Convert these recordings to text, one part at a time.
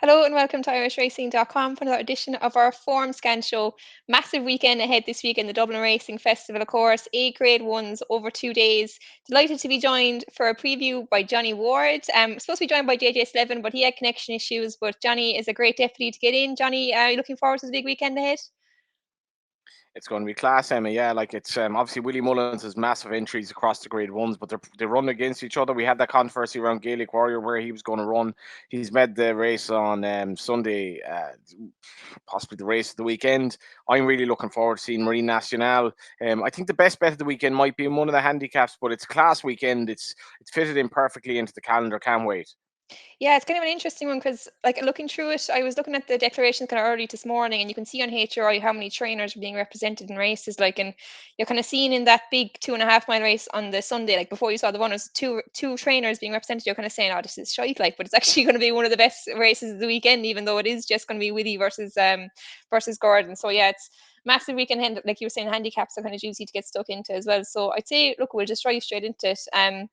Hello and welcome to IrishRacing.com for another edition of our Formscan show. Massive weekend ahead this week in the Dublin Racing Festival, of course. 8 Grade 1s over 2 days. Delighted to be joined for a preview by Johnny Ward. Supposed to be joined by JJ Slevin, but he had connection issues. But Johnny is a great deputy to get in. Johnny, are you looking forward to the big weekend ahead? It's going to be class, Emma. Yeah, like it's obviously Willie Mullins has massive entries across the Grade Ones, but they run against each other. We had that controversy around Gaelic Warrior where he was going to run. He's made the race on Sunday, possibly the race of the weekend. I'm really looking forward to seeing Marine Nationale. I think the best bet of the weekend might be in one of the handicaps, but it's a class weekend. It's fitted in perfectly into the calendar. Can't wait. Yeah, it's kind of an interesting one because, like, looking through it, I was looking at the declarations kind of early this morning, and you can see on HRI how many trainers are being represented in races. Like, and you're kind of seeing in that big 2.5 mile race on the Sunday, like before you saw the runners, two trainers being represented. You're kind of saying, "Oh, this is shite," like, but it's actually going to be one of the best races of the weekend, even though it is just going to be Willie versus Gordon. So yeah, it's massive weekend. Like you were saying, handicaps are kind of juicy to get stuck into as well. So I'd say, look, we'll just drive straight into it.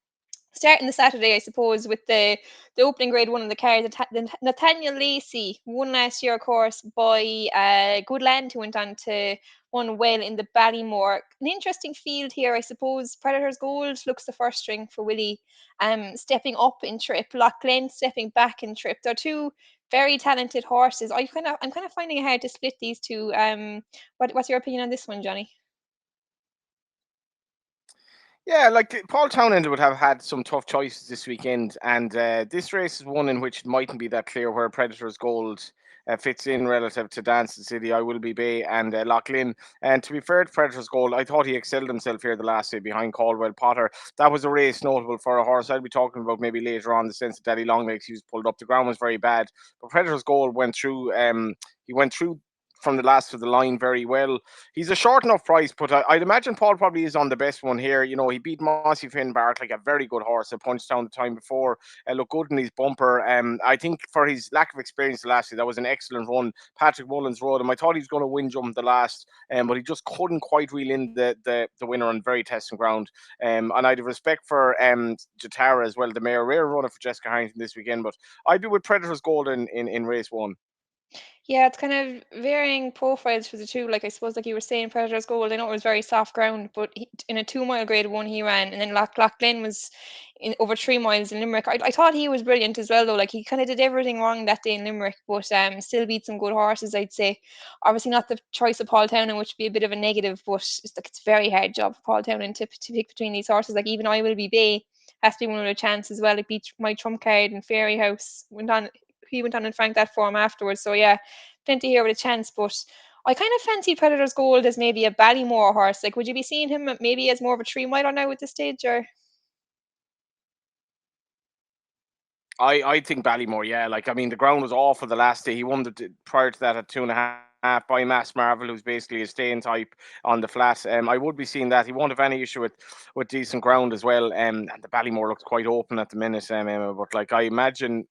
Starting the Saturday, I suppose, with the opening Grade 1 in the car, the Nathaniel Lacy won last year, of course, by Good Land, who went on to won well in the Ballymore. An interesting field here, I suppose. Predators Gold looks the first string for Willie, stepping up in trip. Lochglen stepping back in trip. They're two very talented horses. I'm kind of finding it hard to split these two. What's your opinion on this one, Johnny? Yeah, like Paul Townend would have had some tough choices this weekend, and this race is one in which it mightn't be that clear where Predators Gold fits in relative to Dancing City, I Will Be Bay, and Loughlin. And to be fair to Predators Gold, I thought he excelled himself here the last day behind Caldwell Potter. That was a race notable for a horse I'll be talking about maybe later on, the sense that Daddy Longlegs, he was pulled up. The ground was very bad, but Predators Gold went through. He went through from the last of the line very well. He's a short enough price, but I'd imagine Paul probably is on the best one here. You know, he beat Mossy Finn Bark, like a very good horse at Punchestown the time before. Looked good in his bumper. I think for his lack of experience last year, that was an excellent run. Patrick Mullins rode him. I thought he was going to win jump the last, but he just couldn't quite reel in the winner on very testing ground. And I'd have respect for Jatara as well, the mare. Rare runner for Jessica Harrington this weekend, but I'd be with Predators Gold in race one. Yeah, it's kind of varying profiles for the two. Like I suppose, like you were saying, Predators Gold. I know it was very soft ground, but in a 2 mile Grade 1 he ran, and then Lochglen was in over 3 miles in Limerick. I thought he was brilliant as well, though. Like he kind of did everything wrong that day in Limerick, but still beat some good horses. I'd say, obviously not the choice of Paul Townend, which would be a bit of a negative, but it's a very hard job for Paul Townend to pick between these horses. Like even I Will Be Bay has to be one of the chance as well. It beat My Trump Card and Fairy House. He went on and franked that form afterwards. So yeah, plenty here with a chance. But I kind of fancy Predators Gold as maybe a Ballymore horse. Like, would you be seeing him maybe as more of a 3 miler now at this stage, or? I think Ballymore, yeah. Like, I mean, the ground was awful the last day. He won prior to that at 2.5 by Mass Marvel, who's basically a staying type on the flat. I would be seeing that. He won't have any issue with decent ground as well. And the Ballymore looks quite open at the minute. But like I imagine,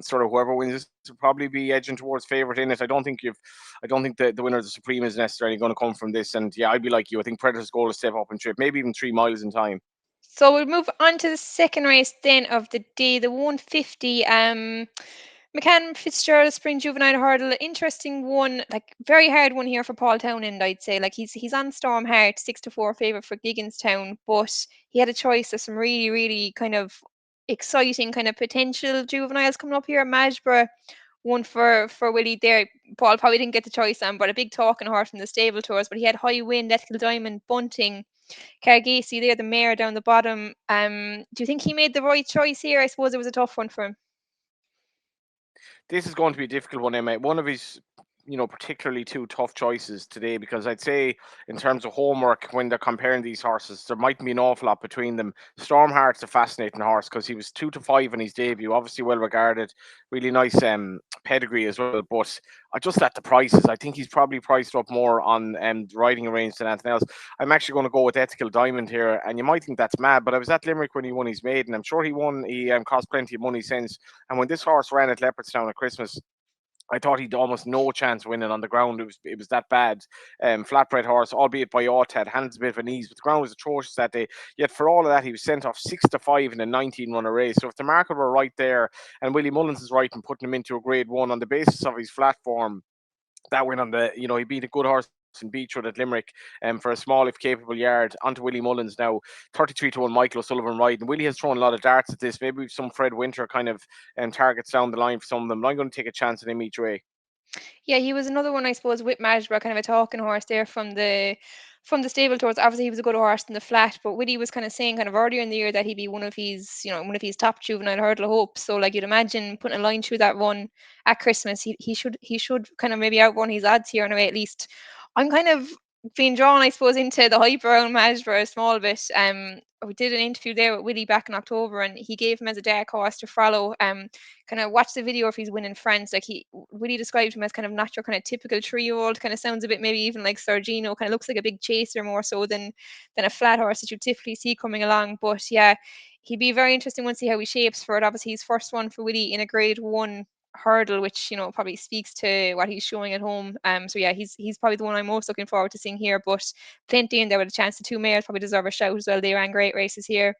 sort of whoever wins this will probably be edging towards favourite in it. I don't think the winner of the Supreme is necessarily going to come from this. And yeah, I'd be like you. I think Predators goal to step up and trip, maybe even 3 miles in time. So we'll move on to the second race then of the day, the 150. McCann Fitzgerald Spring Juvenile Hurdle. Interesting one, like very hard one here for Paul Townend, I'd say. Like he's on Storm Heart, 6-4 favourite for Gigginstown, but he had a choice of some really, really kind of exciting kind of potential juveniles coming up here. Majborough, one for Willie there. Paul probably didn't get the choice on, but a big talking horse from the stable tours. But he had High Wind, Ethical Diamond, Bunting, Cargasi there, the mare down the bottom. Do you think he made the right choice here? I suppose it was a tough one for him. This is going to be a difficult one, Emma. One of his, particularly two tough choices today, because I'd say in terms of homework, when they're comparing these horses, there might be an awful lot between them. Stormheart's a fascinating horse because he was 2-5 in his debut, obviously well regarded, really nice pedigree as well. But I just at the prices, I think he's probably priced up more on riding a range than anything else. I'm actually going to go with Ethical Diamond here, and you might think that's mad, but I was at Limerick when he won his maiden. I'm sure he won. He cost plenty of money since. And when this horse ran at Leopardstown at Christmas, I thought he'd almost no chance winning on the ground. It was that bad. Flatbread horse, albeit by odds, had handled a bit of an ease, but the ground was atrocious that day. Yet for all of that, he was sent off 6-5 in a 19-runner race. So if the market were right there, and Willie Mullins is right in putting him into a Grade One on the basis of his flat form, that win on the, he beat a good horse in Beechwood at Limerick for a small if capable yard onto Willie Mullins now. 33-1 Michael O'Sullivan riding. Willie has thrown a lot of darts at this. Maybe with some Fred Winter kind of targets down the line for some of them. I'm going to take a chance on him each way. Yeah, he was another one, I suppose, with Madgeburg, kind of a talking horse there from the stable towards. Obviously, he was a good horse in the flat, but Woody was kind of saying kind of earlier in the year that he'd be one of his top juvenile hurdle hopes. So like you'd imagine putting a line through that run at Christmas, he should kind of maybe outrun his odds here in a way at least. I'm kind of being drawn, I suppose, into the hype around Madgeburg a small bit. We did an interview there with Willie back in October, and he gave him as a dark horse to follow. Kind of watch the video if he's winning France. Like he Willie described him as kind of not your kind of typical 3-year-old. Kind of sounds a bit maybe even like Sergino. Kind of looks like a big chaser more so than a flat horse that you typically see coming along. But yeah, he'd be very interesting to see how he shapes for it. Obviously, his first one for Willie in a Grade One hurdle, which probably speaks to what he's showing at home. So yeah, he's probably the one I'm most looking forward to seeing here. But plenty in there with a chance. The two males probably deserve a shout as well. They ran great races here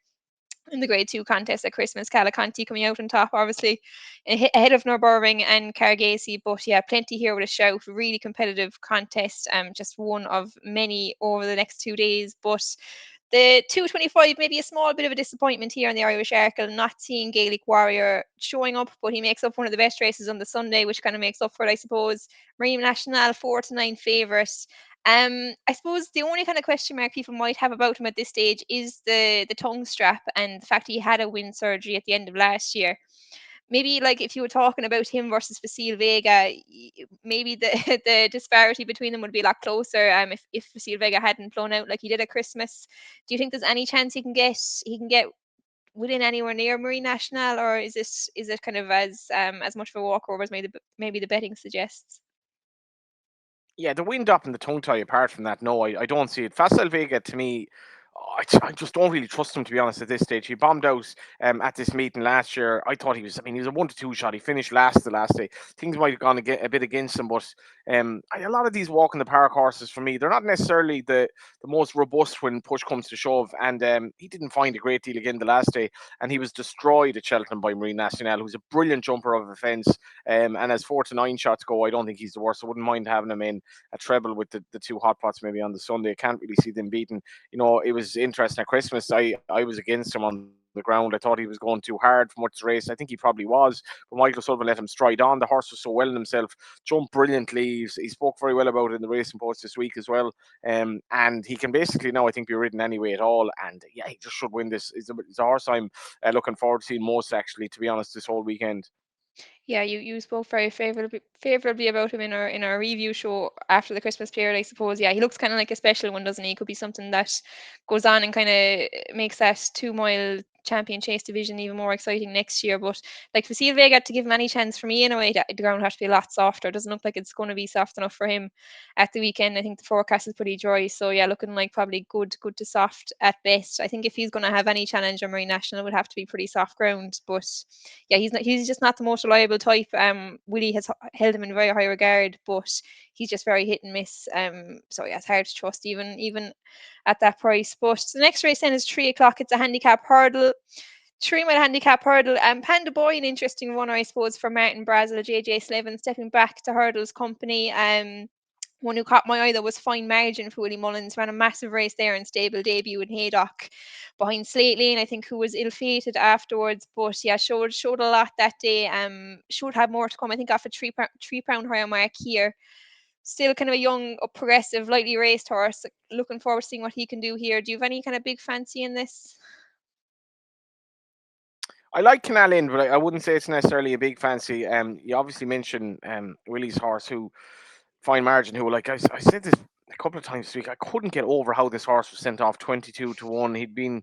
in the Grade Two contest at Christmas. Calaconti coming out on top, obviously, ahead of Norburring and Cargasi. But yeah, plenty here with a shout. Really competitive contest. Just one of many over the next 2 days. But the 225, maybe a small bit of a disappointment here in the Irish Arkle, not seeing Gaelic Warrior showing up, but he makes up one of the best races on the Sunday, which kind of makes up for it, I suppose. Marine National, 4-9 favourite. I suppose the only kind of question mark people might have about him at this stage is the tongue strap and the fact he had a wind surgery at the end of last year. Maybe like if you were talking about him versus Facile Vega, maybe the the disparity between them would be a lot closer. If Facile Vega hadn't blown out like he did at Christmas, do you think there's any chance he can get within anywhere near Marine National, or is it kind of as much of a walkover as maybe the betting suggests? Yeah, the wind up and the tongue tie. Apart from that, no, I don't see it. Facile Vega to me, I just don't really trust him, to be honest. At this stage, he bombed out at this meeting last year. I thought he was. I mean, he was a 1-2 shot. He finished last the last day. Things might have gone a bit against him, but a lot of these walk in the park horses for me, they're not necessarily the most robust when push comes to shove. And he didn't find a great deal again the last day, and he was destroyed at Cheltenham by Marine National, who's a brilliant jumper of a fence. And as 4-9 shots go, I don't think he's the worst. I wouldn't mind having him in a treble with the two hot pots maybe on the Sunday. I can't really see them beating. It was interesting at Christmas. I was against him on the ground. I thought he was going too hard for much of the race. I think he probably was, but Michael Sullivan let him stride on. The horse was so well in himself, jumped brilliantly. He spoke very well about it in the Racing Post this week as well. And he can basically now, I think, be ridden anyway at all. And yeah, he just should win this. It's a horse I'm looking forward to seeing most, actually, to be honest, this whole weekend. Yeah, you spoke very favorably about him in our review show after the Christmas period, I suppose. Yeah, he looks kind of like a special one, doesn't he? Could be something that goes on and kind of makes that 2 mile champion chase division even more exciting next year. But like for Vega to give him any chance for me in a way, the ground has to be a lot softer. It doesn't look like it's going to be soft enough for him at the weekend. I think the forecast is pretty dry, so yeah, looking like probably good to soft at best. I think if he's going to have any challenge on Marine National, it would have to be pretty soft ground. But yeah, he's just not the most reliable type. Willie has held him in very high regard, but he's just very hit and miss. So yeah, it's hard to trust even at that price. But the next race then is 3 o'clock. It's a handicap hurdle. 3 mile handicap hurdle. Panda Boy, an interesting runner, I suppose, for Martin Brazel, JJ Slevin, stepping back to Hurdle's company. One who caught my eye though was Fine Margin for Willie Mullins. Ran a massive race there in stable debut in Haydock behind Slate Lane, I think, who was ill-fated afterwards. But yeah, showed a lot that day. Should have more to come. I think off a three pound higher mark here. Still kind of a young, progressive, lightly raced horse. Looking forward to seeing what he can do here. Do you have any kind of big fancy in this? I like Canal Inn, but I wouldn't say it's necessarily a big fancy. You obviously mentioned Willie's horse, who Fine Margin, who, like I said this a couple of times this week, I couldn't get over how this horse was sent off 22-1. He'd been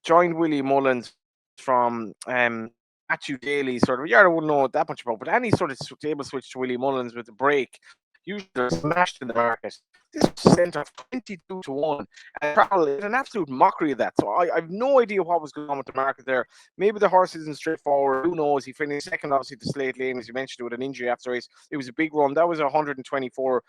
joined Willie Mullins from Matthew Daly, sort of. Yeah, I wouldn't know that much about, but any sort of stable switch to Willie Mullins with the break. Usually they're smashed in the market. This was sent off 22-1, and travel is an absolute mockery of that. So I've no idea what was going on with the market there. Maybe the horse isn't straightforward. Who knows? He finished second, obviously, to Slate Lane, as you mentioned, with an injury after race. It was a big run. That was 124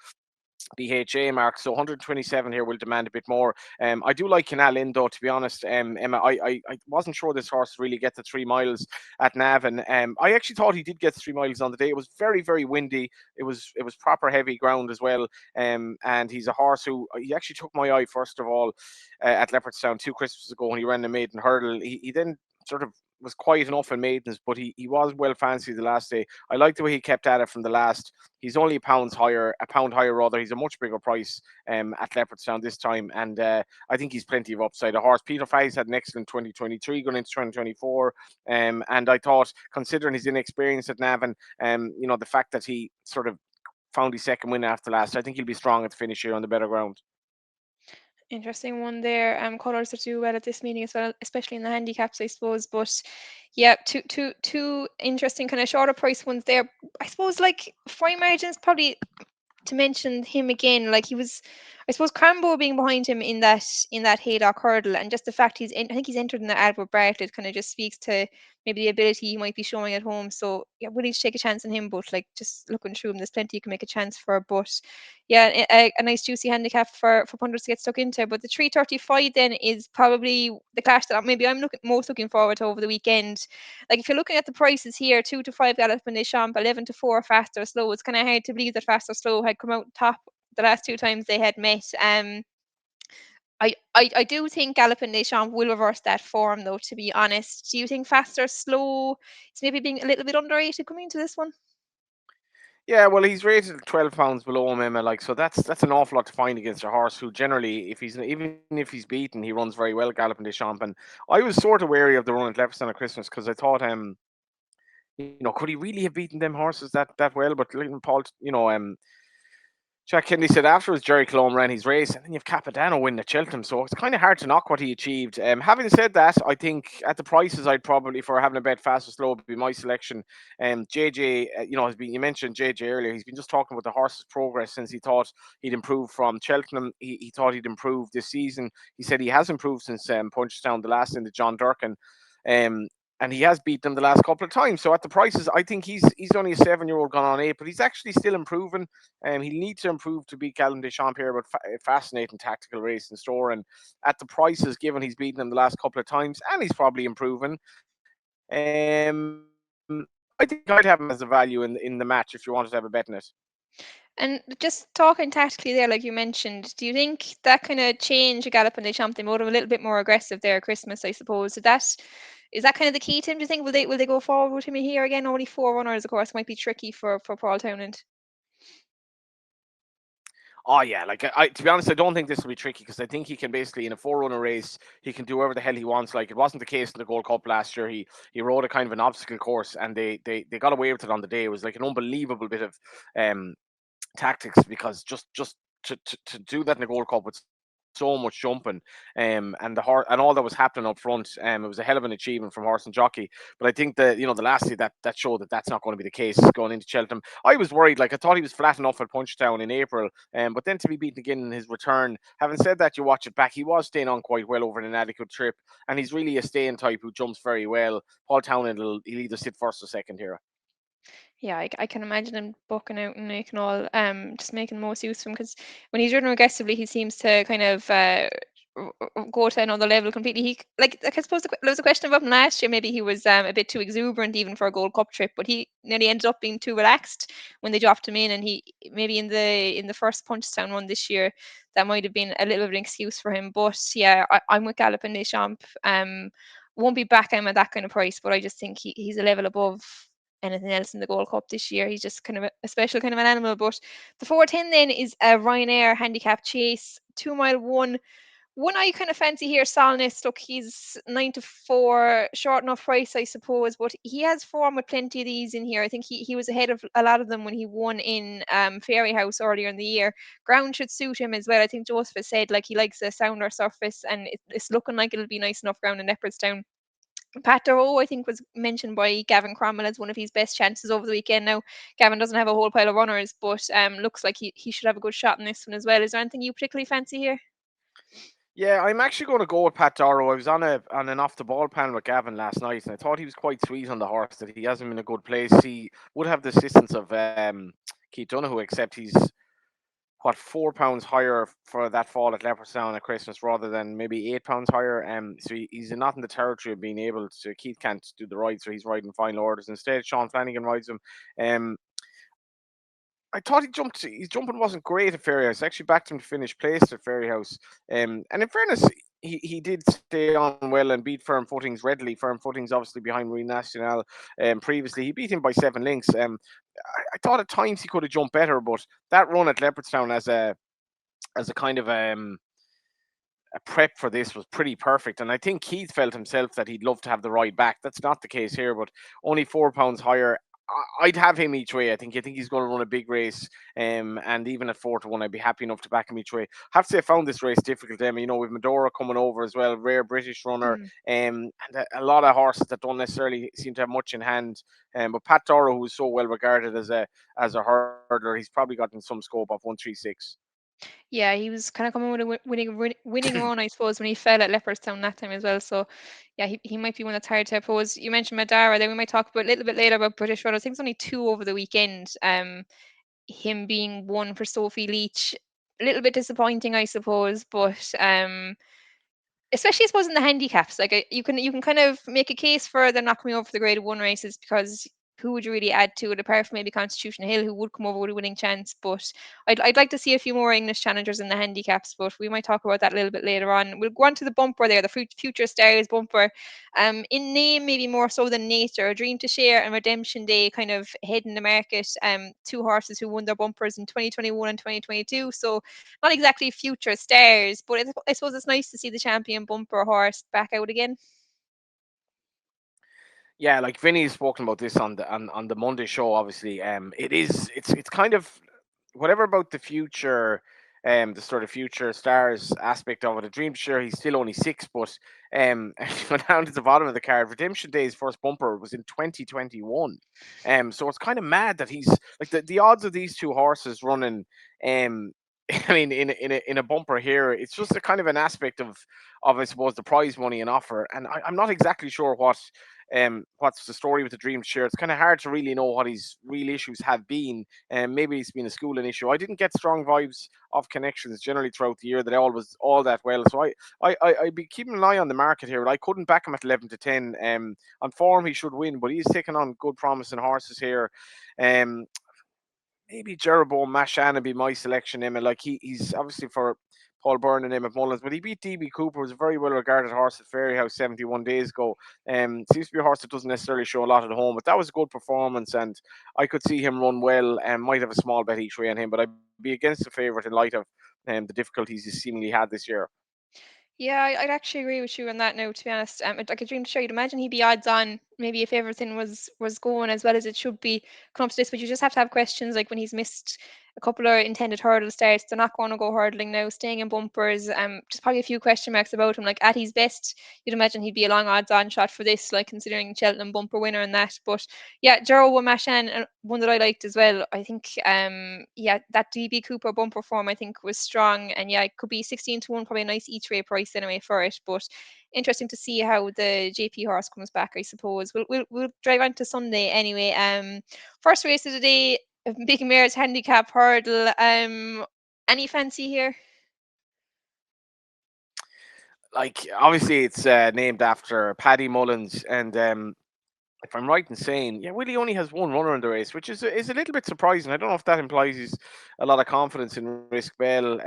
BHA mark, so 127 here will demand a bit more. I do like Canal Inn though, to be honest. Emma, I wasn't sure this horse really get the 3 miles at Navan. I actually thought he did get 3 miles on the day. It was very, very windy. It was proper heavy ground as well. And he's a horse who he actually took my eye first of all at Leopardstown 2 Christmases ago when he ran the maiden hurdle. He then sort of was quiet enough in maidens, but he was well fancied the last day. I like the way he kept at it from the last. He's only a pound higher rather. He's a much bigger price at Leopardstown this time, and I think he's plenty of upside. A horse Peter Fahey's had an excellent 2023 going into 2024, and I thought, considering his inexperience at Navan, the fact that he sort of found his second win after last, I think he'll be strong at the finish here on the better ground. Interesting one there. Colours that do well at this meeting as well, especially in the handicaps, I suppose. But yeah, two interesting kind of shorter price ones there. I suppose like fine margins probably to mention him again, like he was, I suppose Crambo being behind him in that Haydock hurdle, and just the fact I think he's entered in the Albert Bartlett kind of just speaks to maybe the ability he might be showing at home. So yeah, willing to take a chance on him, but like just looking through him, there's plenty you can make a chance for. But yeah, a nice juicy handicap for punters to get stuck into. But the 335 then is probably the clash that maybe I'm looking forward to over the weekend. Like if you're looking at the prices here, 2 to 5 Galopin Des Champs, 11 to 4 Fast or Slow. It's kind of hard to believe that Fast or Slow had come out top the last two times they had met. I do think Galopin Des Champs will reverse that form, though. To be honest, do you think Fast or Slow is maybe being a little bit underrated coming into this one? Yeah, well, he's rated 12 pounds below him, Emma. Like, so that's an awful lot to find against a horse who generally, if he's even if he's beaten, he runs very well, Galloping Deschamps. And I was sort of wary of the run at Leopardstown at Christmas because I thought, could he really have beaten them horses that well? But Paul, Jack Kennedy said afterwards Jerry Colombe ran his race, and then you've Capadano winning at Cheltenham, so it's kind of hard to knock what he achieved. Having said that, I think at the prices I'd probably, for having a bet fast or slow, would be my selection. JJ, has been, you mentioned JJ earlier. He's been just talking about the horse's progress since he thought he'd improved from Cheltenham. He thought he'd improve this season. He said he has improved since Punchestown, the last in the John Durkin. Um, and he has beaten them the last couple of times. So at the prices, I think he's only a 7-year-old gone on 8, but he's actually still improving. He'll need to improve to beat Callum Deschamps here, but fascinating tactical race in store. And at the prices, given he's beaten him the last couple of times, and he's probably improving, I think I'd have him as a value in the match if you wanted to have a bet in it. And just talking tactically there, like you mentioned, do you think that kind of change a Galopin Des Champs, they made him a little bit more aggressive there at Christmas, I suppose? Is that kind of the key to him? Do you think will they go forward with him here again? Only 4 runners, of course, might be tricky for Paul Townend. Oh yeah, like to be honest, I don't think this will be tricky because I think he can basically in a 4 runner race he can do whatever the hell he wants. Like it wasn't the case in the Gold Cup last year. He rode a kind of an obstacle course and they got away with it on the day. It was like an unbelievable bit of um tactics because just to do that in the Gold Cup with so much jumping, and the horse and all that was happening up front, it was a hell of an achievement from horse and jockey. But I think that the last day that showed that that's not going to be the case going into Cheltenham. I was worried, like I thought he was flat enough at Punchestown in April, but then to be beaten again in his return. Having said that, you watch it back, he was staying on quite well over an inadequate trip, and he's really a staying type who jumps very well. Paul Townend he'll either sit first or second here. Yeah, I can imagine him bucking out and making just making the most use of him because when he's running aggressively, he seems to kind of go to another level completely. Like I suppose there was a question about him last year. Maybe he was a bit too exuberant even for a Gold Cup trip, but he nearly ended up being too relaxed when they dropped him in. And he maybe in the first Punchestown one this year, that might have been a little bit of an excuse for him. But yeah, I'm with Galopin Des Champs. Won't be back him at that kind of price, but I just think he's a level above anything else in the Gold Cup this year. He's just kind of a special kind of an animal. But the 410 then is a Ryanair Handicap Chase, 2 mile one. One I kind of fancy here, Solness. Look, he's 9 to 4, short enough price, I suppose, but he has form with plenty of these in here. I think he was ahead of a lot of them when he won in Fairy House earlier in the year. Ground should suit him as well. I think Joseph has said like he likes a sounder surface, and it's looking like it'll be nice enough ground in Leopardstown. Pat Doe, I think, was mentioned by Gavin Cromwell as one of his best chances over the weekend. Now, Gavin doesn't have a whole pile of runners, but looks like he should have a good shot in this one as well. Is there anything you particularly fancy here? Yeah, I'm actually going to go with Pat Dorrow. I was on an off the ball panel with Gavin last night, and I thought he was quite sweet on the horse. That he hasn't been in a good place. He would have the assistance of Keith Donoghue, except he's what £4 higher for that fall at Leopardstown at Christmas rather than maybe £8 higher. So he's not in the territory of being able to. Keith can't do the ride, so he's riding final orders instead. Sean Flanagan rides him. Um, I thought he jumped. His jumping wasn't great at Fairyhouse. I actually backed him to finish placed at Fairyhouse. And in fairness, he did stay on well and beat Firm Footings readily. Firm Footings obviously behind Marine National. Previously he beat him by 7 lengths. I thought at times he could have jumped better, but that run at Leopardstown as a kind of a prep for this was pretty perfect. And I think Keith felt himself that he'd love to have the ride back. That's not the case here, but only £4 higher. I'd have him each way. I think he's going to run a big race, and even at 4-1, I'd be happy enough to back him each way. Have to say, I found this race difficult, Emma. You know, with Medora coming over as well, rare British runner, and a lot of horses that don't necessarily seem to have much in hand. But Pat Dorrow, who is so well regarded as a hurdler, he's probably gotten some scope of 136. Yeah, he was kind of coming with a winning run, I suppose, when he fell at Leopardstown that time as well. So, yeah, he might be one that's hard to oppose. You mentioned Madara, then we might talk about a little bit later about British runners. I think it's only two over the weekend. Him being one for Sophie Leach, a little bit disappointing, I suppose, but especially I suppose in the handicaps, like you can kind of make a case for them not coming over for the Grade One races because who would you really add to it apart from maybe Constitution Hill, who would come over with a winning chance? But I'd like to see a few more English challengers in the handicaps, but we might talk about that a little bit later on. We'll go on to the bumper there, the Future Stars bumper. In name maybe more so than nature, A Dream to Share and Redemption Day kind of head in the market. Two horses who won their bumpers in 2021 and 2022, so not exactly future stars, but I suppose it's nice to see the champion bumper horse back out again. Yeah, like Vinny's spoken about this on the Monday show. Obviously, it's kind of whatever about the future, the sort of future stars aspect of it. A dream, sure, he's still only 6, but if you go down to the bottom of the card, Redemption Day's first bumper was in 2021. So it's kind of mad that he's like the odds of these two horses running. I mean, in a bumper here, it's just a kind of an aspect of I suppose the prize money and offer, and I'm not exactly sure what's the story with the dream share. It's kind of hard to really know what his real issues have been, and maybe it's been a schooling issue. I didn't get strong vibes of connections generally throughout the year that all was all that well. So I'd be keeping an eye on the market here. I couldn't back him at 11-10. On form he should win, but he's taking on good promising horses here. Um, Maybe Jeroboam Mashan would be my selection. Emma, like he's obviously for Paul Byrne and him at Mullins, but he beat DB Cooper, who's a very well regarded horse at Fairyhouse 71 days ago. Seems to be a horse that doesn't necessarily show a lot at home, but that was a good performance, and I could see him run well and might have a small bet each way on him, but I'd be against the favourite in light of the difficulties he's seemingly had this year. Yeah, I'd actually agree with you on that note, to be honest. Like a dream to show, you'd imagine he'd be odds on, maybe if everything was going as well as it should be, come up to this, but you just have to have questions like when he's missed a couple of intended hurdle starts, they're not going to go hurdling now, staying in bumpers, just probably a few question marks about him. Like at his best, you'd imagine he'd be a long odds on shot for this, like considering Cheltenham bumper winner and that. But yeah, Gerald Womashan, one that I liked as well. I think yeah, that DB Cooper bumper form I think was strong, and yeah, it could be 16-1, probably a nice each way price anyway for it. But interesting to see how the JP horse comes back, I suppose. We'll drive on to Sunday anyway. First race of the day, Big Mare's Handicap Hurdle. Any fancy here? Like obviously it's named after Paddy Mullins, and if I'm right in saying, yeah, Willie only has one runner in the race, which is a little bit surprising. I don't know if that implies he's a lot of confidence in Risk Bell.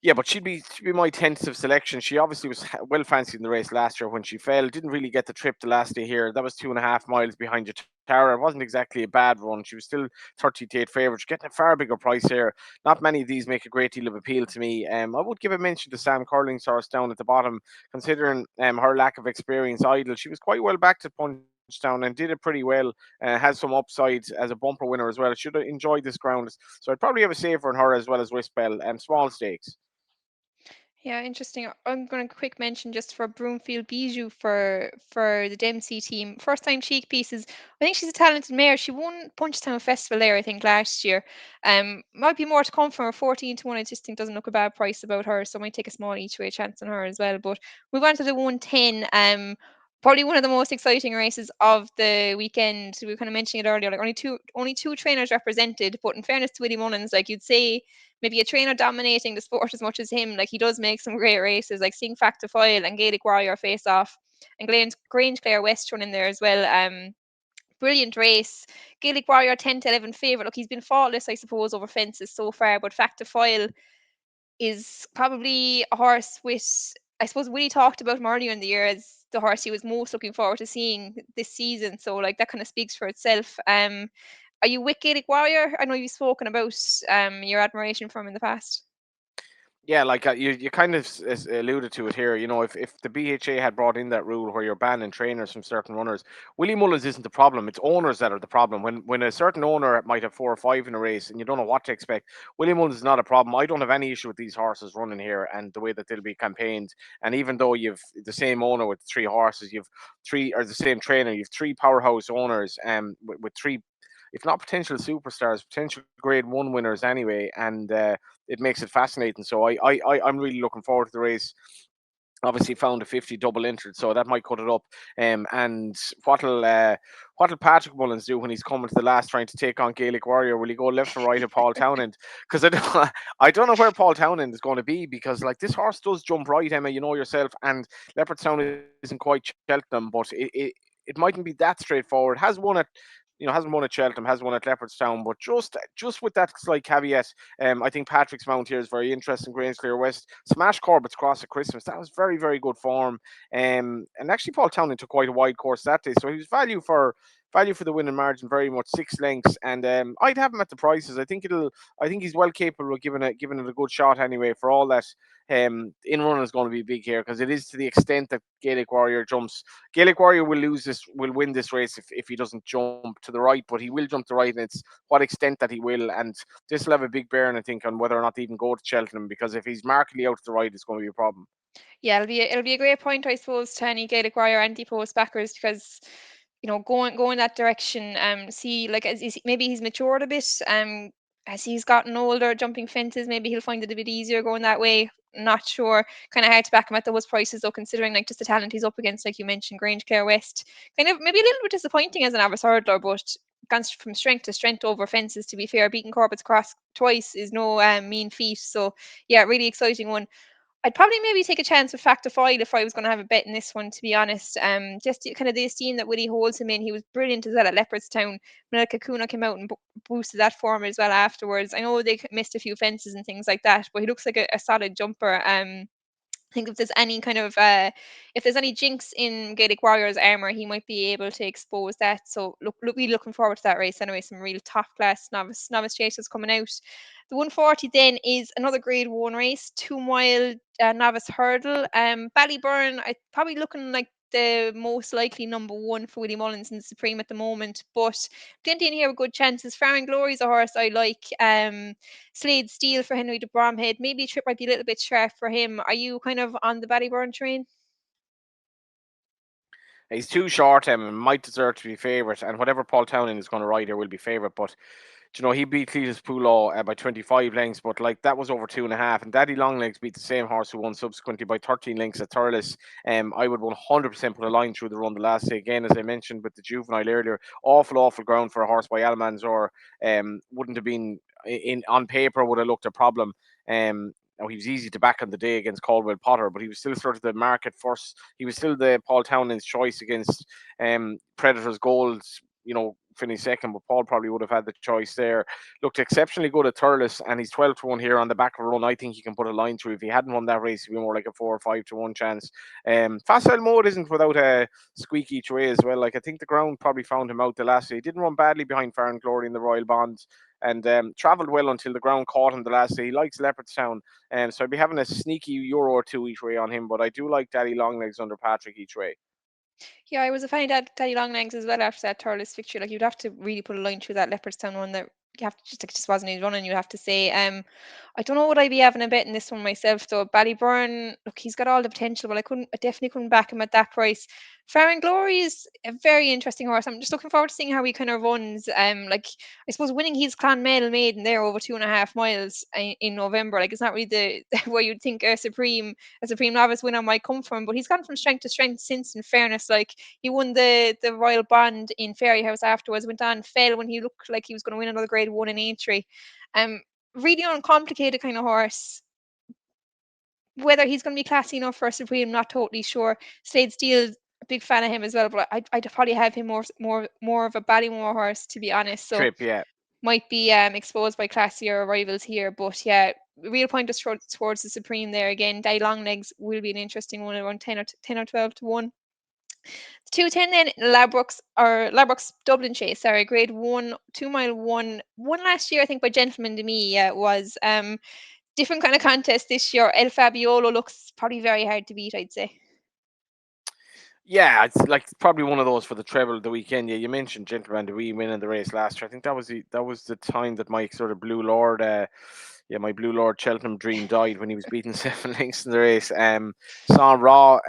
Yeah, but she'd be my tentative selection. She obviously was well fancied in the race last year when she fell. Didn't really get the trip the last day here. That was 2.5 miles behind Jatara. It wasn't exactly a bad run. She was still 30-8 favourite. She's getting a far bigger price here. Not many of these make a great deal of appeal to me. I would give a mention to Sam Curling's horse down at the bottom, considering her lack of experience. Idle. She was quite well backed at Punchdown and did it pretty well. Has some upside as a bumper winner as well. Should have enjoyed this ground. So I'd probably have a saver on her as well as Wispel. Small stakes. Yeah, interesting. I'm going to quick mention just for Broomfield Bijou for the Dempsey team. First time cheek pieces. I think she's a talented mare. She won Punchestown Festival there, I think, last year. Might be more to come from her. 14 to 1. I just think doesn't look a bad price about her, so I might take a small each way chance on her as well. But move on to the 110. Probably one of the most exciting races of the weekend. We were kind of mentioning it earlier. Like only two trainers represented, but in fairness to Willie Mullins, like you'd say maybe a trainer dominating the sport as much as him. Like he does make some great races, like seeing Factor File and Gaelic Warrior face off, and Grange Clare West run in there as well. Brilliant race. Gaelic Warrior 10 to 11 favourite. Look, he's been faultless, I suppose, over fences so far, but Factor File is probably a horse with. I suppose Willie talked about him earlier in the year as the horse he was most looking forward to seeing this season. So like that kind of speaks for itself. Are you with Gaelic Warrior? I know you've spoken about your admiration for him in the past. Yeah, like you kind of alluded to it here. You know, if the BHA had brought in that rule where you're banning trainers from certain runners, Willie Mullins isn't the problem. It's owners that are the problem. When a certain owner might have 4 or 5 in a race and you don't know what to expect, Willie Mullins is not a problem. I don't have any issue with these horses running here and the way that they'll be campaigned. And even though you've the same owner with 3 horses, you've three or the same trainer, you've three powerhouse owners, with three, if not potential superstars, potential grade one winners anyway, and it makes it fascinating. So I'm really looking forward to the race. Obviously, found a 50 double entered, so that might cut it up. And what'll Patrick Mullins do when he's coming to the last trying to take on Gaelic Warrior? Will he go left or right of Paul Townend? Because I don't know where Paul Townend is going to be, because like this horse does jump right, Emma, you know yourself, and Leopardstown isn't quite Cheltenham, but it mightn't be that straightforward. Hasn't won at Cheltenham, has won at Leopardstown, but just with that slight caveat, I think Patrick's mount here is very interesting. Grange Clear West, smash Corbett's Cross at Christmas. That was very, very good form. And actually, Paul Townend took quite a wide course that day, so he was value for the winning margin, very much 6 lengths. And I'd have him at the prices. I think he's well capable of giving it a good shot anyway. For all that, in run is going to be big here, because it is to the extent that Gaelic Warrior jumps. Gaelic Warrior will win this race if he doesn't jump to the right, but he will jump to the right, and it's what extent that he will. And this will have a big bearing, I think, on whether or not they even go to Cheltenham, because if he's markedly out to the right, it's going to be a problem. Yeah, it'll be a great point, I suppose, to any Gaelic Warrior anti-post backers because going that direction. See, like maybe he's matured a bit. As he's gotten older, jumping fences, maybe he'll find it a bit easier going that way. Not sure. Kind of hard to back him at those prices though, considering like just the talent he's up against, like you mentioned, Grange Clare West. Kind of maybe a little bit disappointing as an Novice hurdler, but gone from strength to strength over fences. To be fair, beating Corbett's Cross twice is no mean feat. So yeah, really exciting one. I'd probably maybe take a chance with Factor Foil if I was going to have a bet in this one, to be honest. Just kind of the esteem that Willie holds him in. He was brilliant as well at Leopardstown. Manel Kakuna came out and boosted that form as well afterwards. I know they missed a few fences and things like that, but he looks like a solid jumper. I think if there's any jinx in Gaelic Warriors armor, he might be able to expose that. So really looking forward to that race anyway. Some real top class novice chasers coming out. The 140 then is another Grade One race, 2 mile novice hurdle. Ballyburn, I probably looking like the most likely number one for Willie Mullins in the Supreme at the moment, but plenty in here with good chances. Farron Glory's a horse I like. Slade Steel for Henry de Bromhead. Maybe a trip might be a little bit sharp for him. Are you kind of on the Ballyburn train? He's too short, and might deserve to be favourite. And whatever Paul Townend is going to ride here will be favourite. But he beat Cletus Poulaw by 25 lengths, but like that was over 2.5. And Daddy Longlegs beat the same horse who won subsequently by 13 lengths at Thurles. I would 100% put a line through the run the last day. Again, as I mentioned with the Juvenile earlier, awful ground for a horse by Almanzor. Wouldn't have been in on paper would have looked a problem. Now he was easy to back on the day against Caldwell Potter, but he was still sort of the market first. He was still the Paul Townend's choice against Predators Gold. Finished second, but Paul probably would have had the choice there. Looked exceptionally good at Thurles, and he's 12 to 1 here on the back of a run. I think he can put a line through. If he hadn't won that race, he'd be more like a 4 or 5 to 1 chance. Facile Mode isn't without a squeak each way as well. Like I think the ground probably found him out the last day. He didn't run badly behind Farron Glory in the Royal Bonds, and travelled well until the ground caught him the last day. He likes Leopardstown, so I'd be having a sneaky euro or two each way on him. But I do like Daddy Longlegs under Patrick each way. Yeah, I was a fan of Daddy Longlegs as well after that Thurles fixture. Like you'd have to really put a line through that Leopardstown one. That you have to just it just wasn't his running. You have to say. I don't know would I be having a bet in this one myself though. Ballyburn, look, he's got all the potential, but I definitely couldn't back him at that price. Fair and Glory is a very interesting horse. I'm just looking forward to seeing how he kind of runs. Like I suppose winning his Clonmel maiden there over 2.5 miles in November, like it's not really the where you'd think a supreme novice winner might come from, but he's gone from strength to strength since. In fairness, like he won the Royal Bond in Fairyhouse afterwards, went on, fell when he looked like he was going to win another Grade One in Aintree. Um, Really uncomplicated kind of horse. Whether he's going to be classy enough for a Supreme, not totally sure. Slade Steele's a big fan of him as well, but I'd probably have him more of a Ballymore horse, to be honest. So Trip, yeah. might be exposed by classier rivals here. But yeah, real point is towards the Supreme there again. Die Longlegs will be an interesting one, around 10 or 12 to 1. 210 then, Ladbrokes Dublin Chase, sorry, Grade 1, 2 mile one last year, I think, by Gentleman to me. Yeah, it was. Different kind of contest this year. El Fabiolo looks probably very hard to beat, I'd say. Yeah, it's like probably one of those for the treble the weekend. Yeah, you mentioned Gentleman the wee win in the race last year. I think that was the time that my sort of Blue Lord, my Blue Lord Cheltenham dream died when he was beating 7 lengths in the race. Son Raw,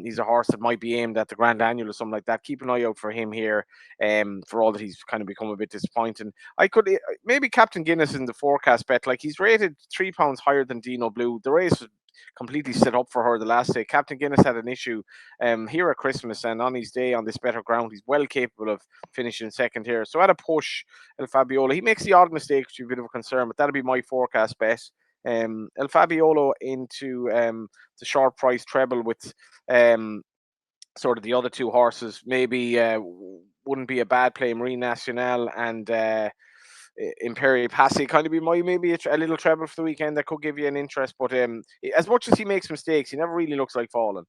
he's a horse that might be aimed at the Grand Annual or something like that. Keep an eye out for him here. For all that he's kind of become a bit disappointing. I could maybe Captain Guinness in the forecast bet. Like he's rated £3 higher than Dino Blue. The race was completely set up for her the last day. Captain Guinness had an issue here at Christmas, and on his day on this better ground, he's well capable of finishing second here. So at a push, El Fabiolo, he makes the odd mistake, which is a bit of a concern, but that'll be my forecast bet. El Fabiolo into the short price treble with sort of the other two horses. Maybe wouldn't be a bad play. Marine Nationale and Imperi Passi kind of be my maybe a little treble for the weekend that could give you an interest. But as much as he makes mistakes, he never really looks like falling.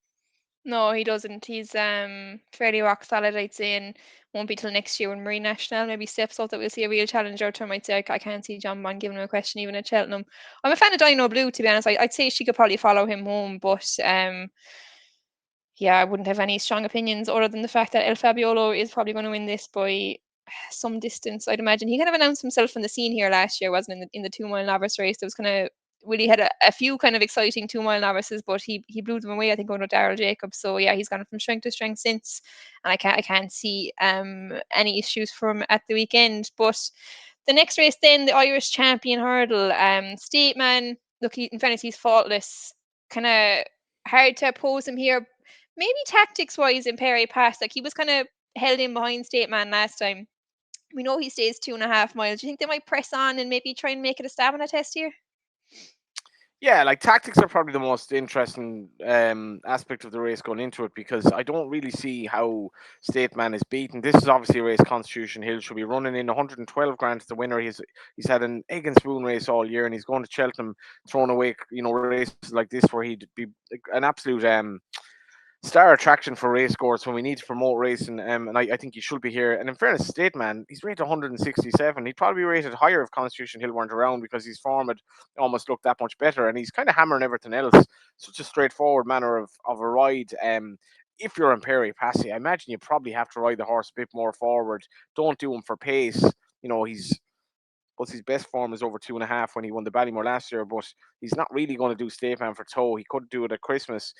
No, he doesn't. He's fairly rock solid, I'd say, and won't be till next year when Marine National maybe steps up that we'll see a real challenger to him. I'd say I can't see John Bond giving him a question even at Cheltenham. I'm a fan of Dino Blue, to be honest. I'd say she could probably follow him home, but yeah, I wouldn't have any strong opinions other than the fact that El Fabiolo is probably going to win this by some distance. I'd imagine he kind of announced himself on the scene here last year, wasn't it, in the 2 mile novice race. There was kind of Willie had a few kind of exciting 2 mile novices, but he blew them away. I think under Daryl Jacobs. So yeah, he's gone from strength to strength since, and I can't see any issues for him at the weekend. But the next race then, the Irish Champion Hurdle, State Man. Look, in fairness, he's faultless. Kind of hard to oppose him here. Maybe tactics wise in Perry Pass, like he was kind of held in behind State Man last time. We know he stays 2.5 miles. Do you think they might press on and maybe try and make it a stamina test here? Yeah, like tactics are probably the most interesting aspect of the race going into it because I don't really see how State Man is beaten. This is obviously a race Constitution Hill should be running in 112 grand to the winner. He's had an egg and spoon race all year, and he's going to Cheltenham throwing away races like this where he'd be an absolute star attraction for race course when we need to promote racing. And I think he should be here. And in fairness, State Man, he's rated 167. He'd probably be rated higher if Constitution Hill weren't around because his form had almost looked that much better. And he's kind of hammering everything else. Such a straightforward manner of a ride. If you're in Perry Passy, I imagine you probably have to ride the horse a bit more forward. Don't do him for pace. His best form is over 2.5 when he won the Ballymore last year, but he's not really going to do State Man for toe. He could do it at Christmas.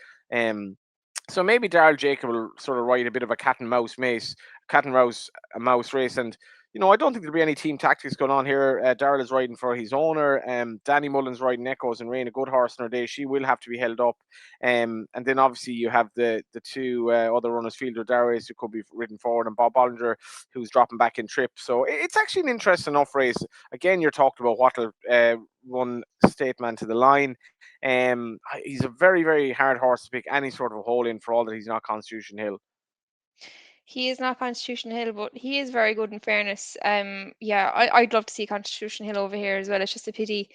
So maybe Daryl Jacob will sort of ride a bit of a cat and mouse race, and I don't think there'll be any team tactics going on here. Daryl is riding for his owner. Danny Mullins riding Echoes and Rain, a good horse in her day. She will have to be held up. And then obviously you have the two other runners, Fielder Darius, who could be ridden forward, and Bob Bollinger, who's dropping back in trip. So it's actually an interesting enough race. Again, you're talking about what'll run State Man to the line. He's a very, very hard horse to pick any sort of a hole in for all that he's not Constitution Hill. He is not Constitution Hill, but he is very good in fairness. Yeah, I'd love to see Constitution Hill over here as well. It's just a pity.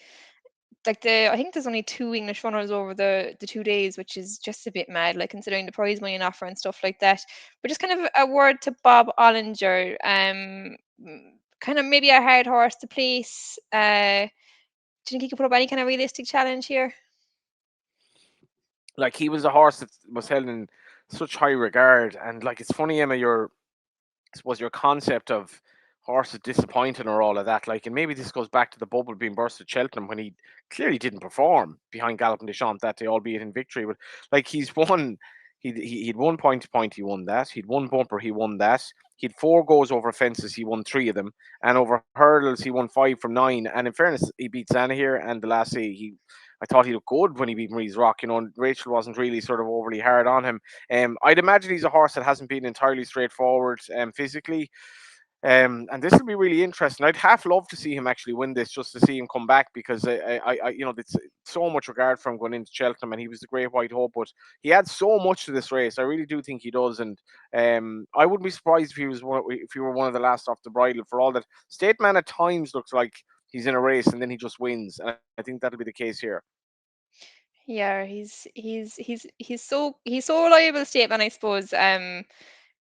Like I think there's only two English runners over the 2 days, which is just a bit mad, like considering the prize money and offer and stuff like that. But just kind of a word to Bob Ollinger. Kind of maybe a hard horse to place. Do you think he could put up any kind of realistic challenge here? Like he was a horse that was held in such high regard, and like it's funny, Emma, I suppose your concept of horse is disappointing or all of that. Like, and maybe this goes back to the bubble being burst at Cheltenham when he clearly didn't perform behind Galloping Deschamps that day, albeit in victory. But like, he's won. He'd won point to point. He won that. He'd won bumper. He won that. He'd 4 goes over fences. He won 3 of them, and over hurdles he won 5 from 9. And in fairness, he beat Sana here and the Lacy. I thought he looked good when he beat Marie's Rock. You know, and Rachel wasn't really sort of overly hard on him. I'd imagine he's a horse that hasn't been entirely straightforward physically. And this will be really interesting. I'd half love to see him actually win this, just to see him come back, because you know, it's so much regard for him going into Cheltenham, and he was the great white hope. But he adds so much to this race. I really do think he does, and I wouldn't be surprised if he were one of the last off the bridle. For all that, State Man at times looks like he's in a race and then he just wins, and I think that'll be the case here. Yeah, he's so reliable statement, I suppose.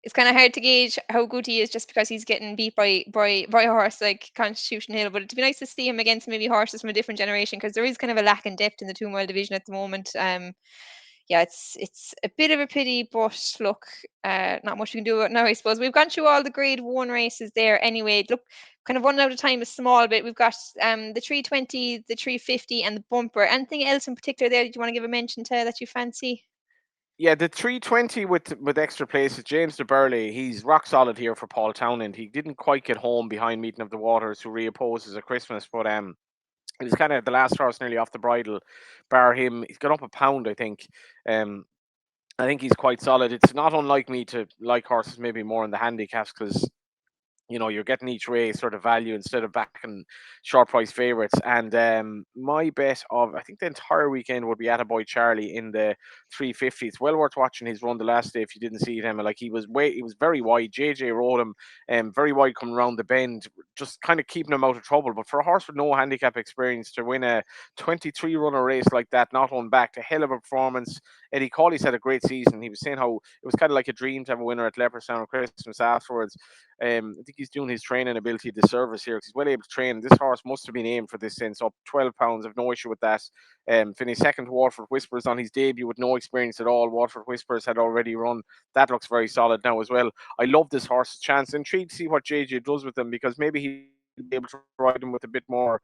It's kind of hard to gauge how good he is just because he's getting beat by a horse like Constitution Hill. But it'd be nice to see him against maybe horses from a different generation, because there is kind of a lack in depth in the 2 mile division at the moment. Yeah, it's a bit of a pity, but look, not much we can do about it now, I suppose. We've gone through all the Grade One races there anyway. Look, kind of running out of time a small bit. We've got the 320, the 350, and the bumper. Anything else in particular there that you want to give a mention to that you fancy? Yeah, the 320 with extra places, James de Burley, he's rock solid here for Paul Townend. He didn't quite get home behind Meeting of the Waters, who reopposes at Christmas, but it was kind of the last horse nearly off the bridle, bar him. He's got up a pound, I think. Um, I think he's quite solid. It's not unlike me to like horses maybe more in the handicaps, because you know, you're getting each race sort of value instead of backing short price favourites. And my bet of, I think, the entire weekend would be Attaboy Charlie in the 350. It's well worth watching his run the last day if you didn't see it, Emma. Like, he was very wide. JJ rode him very wide coming around the bend, just kind of keeping him out of trouble. But for a horse with no handicap experience to win a 23 runner race like that, not on back, a hell of a performance. Eddie Cawley's had a great season. He was saying how it was kind of like a dream to have a winner at Leopardstown on Christmas afterwards. I think he's doing his training ability disservice here, because he's well able to train. This horse must have been aimed for this sense, up 12 pounds. I've no issue with that. Finished second to Waterford Whispers on his debut with no experience at all. Waterford Whispers had already run. That looks very solid now as well. I love this horse's chance. Intrigued to see what JJ does with him, because maybe he'll be able to ride him with a bit more.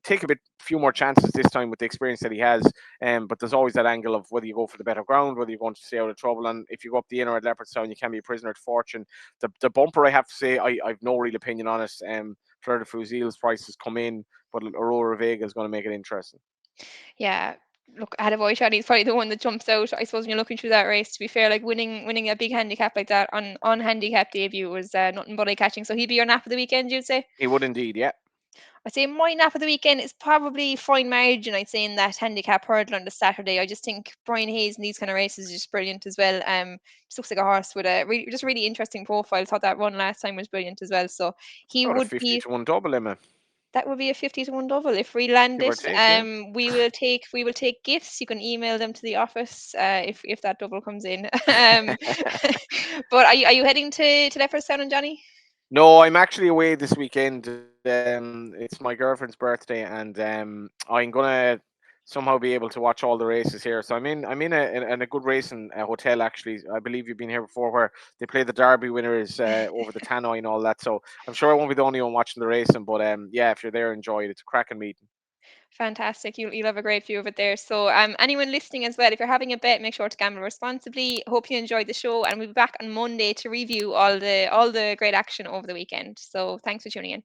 Take a few more chances this time with the experience that he has. But there's always that angle of whether you go for the better ground, whether you want to stay out of trouble, and if you go up the inner at Leopardstown, you can be a prisoner to fortune. The bumper, I have to say, I've no real opinion on it. Fleur de Fusil's prices come in, but Aurora Vega is going to make it interesting. Yeah. Look, Attaboy Charlie is probably the one that jumps out, I suppose, when you're looking through that race. To be fair, like winning a big handicap like that on handicap debut was nothing but eye catching. So he'd be your nap of the weekend, you'd say? He would indeed, yeah. I'd say my nap of the weekend is probably fine margin. I'd say in that handicap hurdle on the Saturday. I just think Brian Hayes in these kind of races is just brilliant as well. Just looks like a horse with a really interesting profile. Thought that run last time was brilliant as well. So he About a would 50 be to 1 double, Emma, that would be a 50 to 1 double if we land give or it. take, yeah. We will take gifts. You can email them to the office if that double comes in. But are you heading to Leopardstown and Johnny? No, I'm actually away this weekend. It's my girlfriend's birthday, and I'm gonna somehow be able to watch all the races here. So I'm in a good racing hotel, actually. I believe you've been here before, where they play the Derby winners over the tannoy and all that. So I'm sure I won't be the only one watching the racing. But yeah, if you're there, enjoy it. It's a cracking meeting. Fantastic. You'll have a great view of it there. So anyone listening as well, if you're having a bet, make sure to gamble responsibly. Hope you enjoyed the show, and we'll be back on Monday to review all the great action over the weekend. So thanks for tuning in.